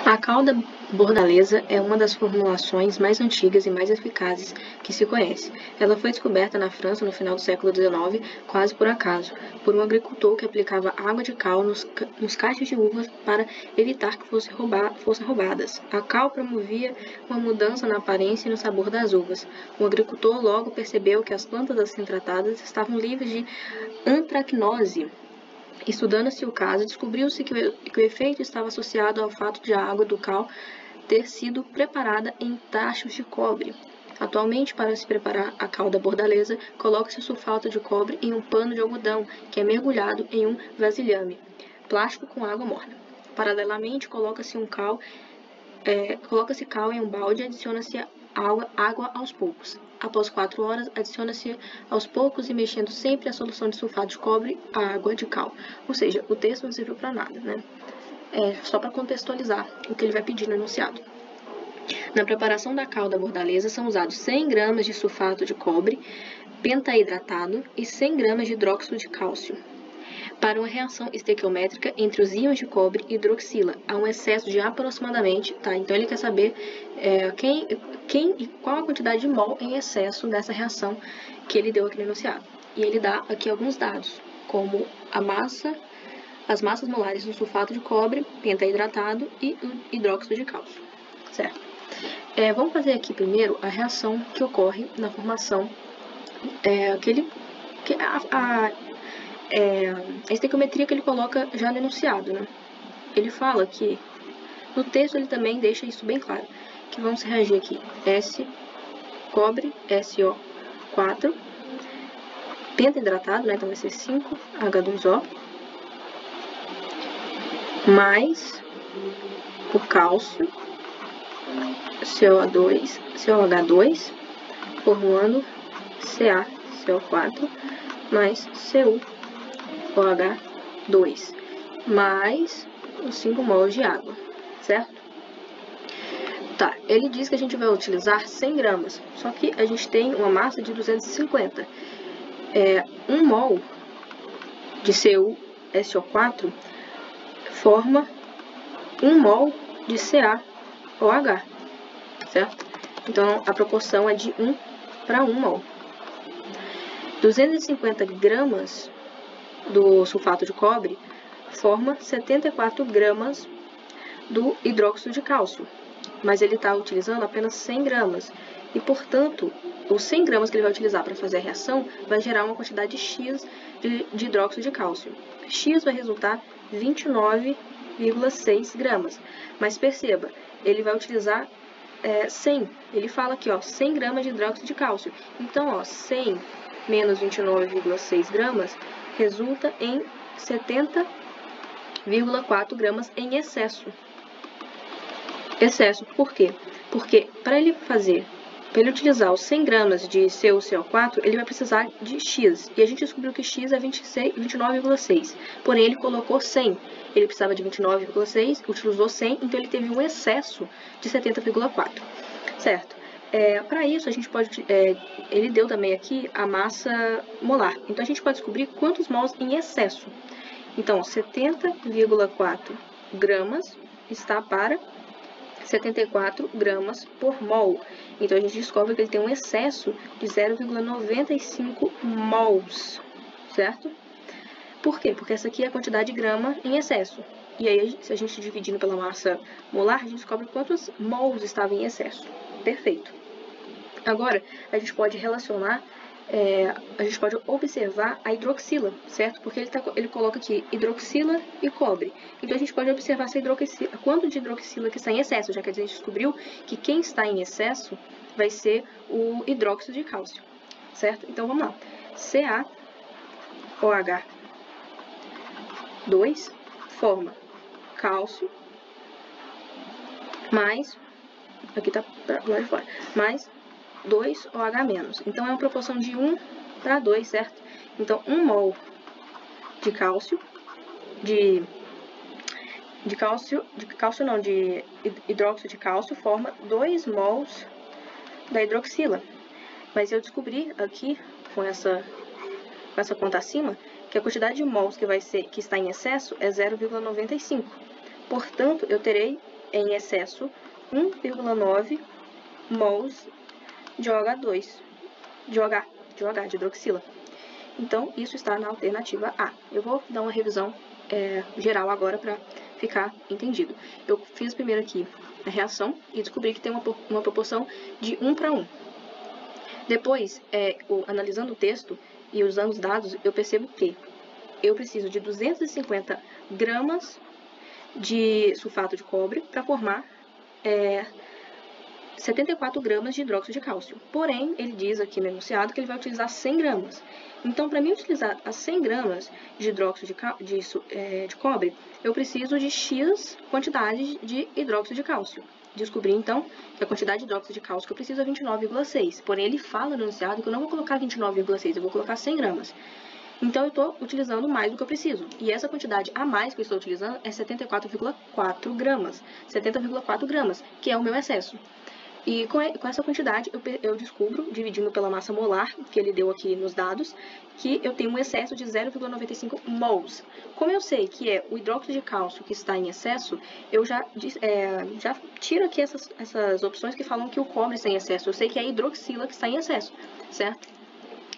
A cal da bordaleza é uma das formulações mais antigas e mais eficazes que se conhece. Ela foi descoberta na França no final do século XIX, quase por acaso, por um agricultor que aplicava água de cal nos cachos de uvas para evitar que fossem roubadas. A cal promovia uma mudança na aparência e no sabor das uvas. O agricultor logo percebeu que as plantas assim tratadas estavam livres de antracnose. Estudando-se o caso, descobriu-se que o efeito estava associado ao fato de a água do cal ter sido preparada em tachos de cobre. Atualmente, para se preparar a cal da bordaleza, coloca-se o sulfato de cobre em um pano de algodão, que é mergulhado em um vasilhame plástico com água morna. Paralelamente, coloca-se cal em um balde e adiciona-se água aos poucos. Após 4 horas, adiciona-se aos poucos e mexendo sempre a solução de sulfato de cobre à água de cal. Ou seja, o texto não serviu para nada, né? É só para contextualizar o que ele vai pedir no enunciado. Na preparação da cal da bordaleza são usados 100 gramas de sulfato de cobre pentaidratado e 100 gramas de hidróxido de cálcio. Para uma reação estequiométrica entre os íons de cobre e hidroxila, há um excesso de aproximadamente, tá? Então ele quer saber qual a quantidade de mol em excesso dessa reação que ele deu aqui no enunciado. E ele dá aqui alguns dados, como as massas molares do sulfato de cobre pentaidratado e o hidróxido de cálcio, certo? Vamos fazer aqui primeiro a reação que ocorre na formação, a estequiometria que ele coloca já no enunciado, né? Ele fala que, no texto ele também deixa isso bem claro, que vamos reagir aqui, cobre, SO4, pentaidratado, né? Então vai ser 5H2O, mais o cálcio, COH2, formando CaCO4, mais CuOH2, mais os 5 mols de água, certo? Tá, ele diz que a gente vai utilizar 100 gramas, só que a gente tem uma massa de 250. 1 mol de CuSO4 forma 1 mol de CaOH, certo? Então, a proporção é de 1 para 1 mol. 250 gramas do sulfato de cobre forma 74 gramas do hidróxido de cálcio, mas ele está utilizando apenas 100 gramas e, portanto, os 100 gramas que ele vai utilizar para fazer a reação vai gerar uma quantidade X de hidróxido de cálcio. X vai resultar 29,6 gramas, mas perceba, ele vai utilizar 100, ele fala aqui, 100 gramas de hidróxido de cálcio. Então, 100 menos 29,6 gramas resulta em 70,4 gramas em excesso. Excesso, por quê? Porque para ele utilizar os 100 gramas de CuCO4, ele vai precisar de X. E a gente descobriu que X é 29,6. Porém, ele colocou 100. Ele precisava de 29,6, utilizou 100, então ele teve um excesso de 70,4. Certo? Para isso, a gente pode... ele deu também aqui a massa molar. Então, a gente pode descobrir quantos mols em excesso. Então, 70,4 gramas está para 74 gramas por mol. Então, a gente descobre que ele tem um excesso de 0,95 mols, certo? Por quê? Porque essa aqui é a quantidade de grama em excesso. E aí, se a gente dividindo pela massa molar, a gente descobre quantos mols estavam em excesso. Perfeito. Agora, a gente pode relacionar, a gente pode observar a hidroxila, certo? Porque ele coloca aqui hidroxila e cobre. Então, a gente pode observar essa hidroxila, quanto de hidroxila que está em excesso, já que a gente descobriu que quem está em excesso vai ser o hidróxido de cálcio, certo? Então, vamos lá. CaOH2 forma cálcio mais, aqui tá lá de fora, mais 2OH-. Então, é uma proporção de 1 para 2, certo? Então, 1 mol de cálcio, de hidróxido de cálcio forma 2 mols da hidroxila. Mas eu descobri aqui, com essa conta acima, que a quantidade de mols que está em excesso é 0,95. Portanto, eu terei em excesso 1,9 mols de OH2, de hidroxila. Então, isso está na alternativa A. Eu vou dar uma revisão geral agora para ficar entendido. Eu fiz primeiro aqui a reação e descobri que tem uma proporção de 1 para 1. Depois, analisando o texto e usando os dados, eu percebo que eu preciso de 250 gramas de sulfato de cobre para formar 74 gramas de hidróxido de cálcio. Porém, ele diz aqui no enunciado que ele vai utilizar 100 gramas. Então, para mim utilizar as 100 gramas de hidróxido de cobre, eu preciso de X quantidade de hidróxido de cálcio. Descobri, então, que a quantidade de hidróxido de cálcio que eu preciso é 29,6. Porém, ele fala no enunciado que eu não vou colocar 29,6, eu vou colocar 100 gramas. Então, eu estou utilizando mais do que eu preciso. E essa quantidade a mais que eu estou utilizando é 74,4 gramas. 70,4 gramas, que é o meu excesso. E com essa quantidade, eu descubro, dividindo pela massa molar, que ele deu aqui nos dados, que eu tenho um excesso de 0,95 mols. Como eu sei que é o hidróxido de cálcio que está em excesso, eu já tiro aqui essas opções que falam que o cobre está em excesso. Eu sei que é a hidroxila que está em excesso, certo?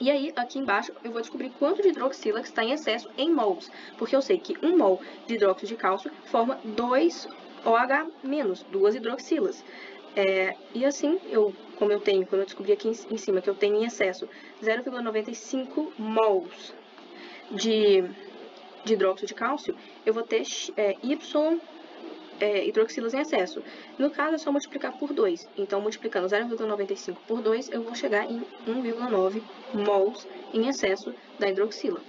E aí, aqui embaixo, eu vou descobrir quanto de hidroxila que está em excesso em mols, porque eu sei que 1 mol de hidróxido de cálcio forma 2 OH-, 2 hidroxilas. E assim, como eu descobri aqui em cima que eu tenho em excesso 0,95 mols de hidróxido de cálcio, eu vou ter Y hidroxilas em excesso. No caso, é só multiplicar por 2. Então, multiplicando 0,95 por 2, eu vou chegar em 1,9 mols em excesso da hidroxila.